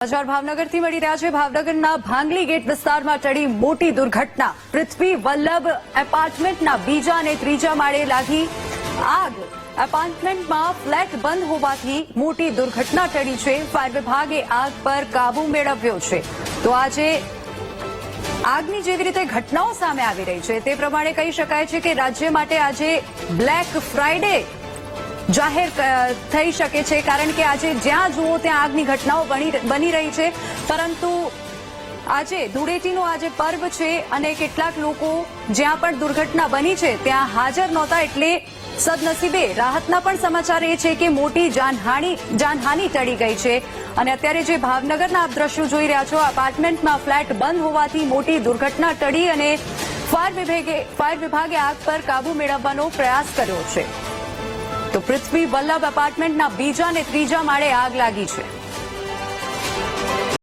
સમાચાર ભાવનગરથી મળી રહ્યા છે। ભાવનગરના ભાંગલી ગેટ વિસ્તારમાં ટળી મોટી દુર્ઘટના। પૃથ્વી વલ્લભ એપાર્ટમેન્ટના બીજા અને ત્રીજા માળે લાગી આગ। એપાર્ટમેન્ટમાં ફ્લેટ બંધ હોવાથી મોટી દુર્ઘટના ટળી છે। ફાયર વિભાગે આગ પર કાબુ મેળવ્યો છે। તો આજે આગની જેવી રીતે ઘટનાઓ સામે આવી રહી છે તે પ્રમાણે કહી શકાય છે કે રાજ્ય માટે આજે બ્લેક ફ્રાઇડે જાહેર થઈ શકે છે, કારણ કે આજે જ્યાં જુઓ ત્યાં આગની ઘટનાઓ બની રહી છે। પરંતુ આજે ધૂળેટીનો આજે પર્વ છે અને કેટલાક લોકો જ્યાં પણ દુર્ઘટના બની છે ત્યાં હાજર નહોતા, એટલે સદનસીબે રાહતના પણ સમાચાર એ છે કે મોટી જાનહાનિ ટળી ગઈ છે। અને અત્યારે જે ભાવનગરના આપ દ્રશ્યો જોઈ રહ્યા છો, એપાર્ટમેન્ટમાં ફ્લેટ બંધ હોવાથી મોટી દુર્ઘટના ટળી અને ફાયર વિભાગે આગ પર કાબુ મેળવવાનો પ્રયાસ કર્યો છે। તો પૃથ્વી વલ્લભ એપાર્ટમેન્ટના બીજા અને ત્રીજા માળે આગ લાગી છે।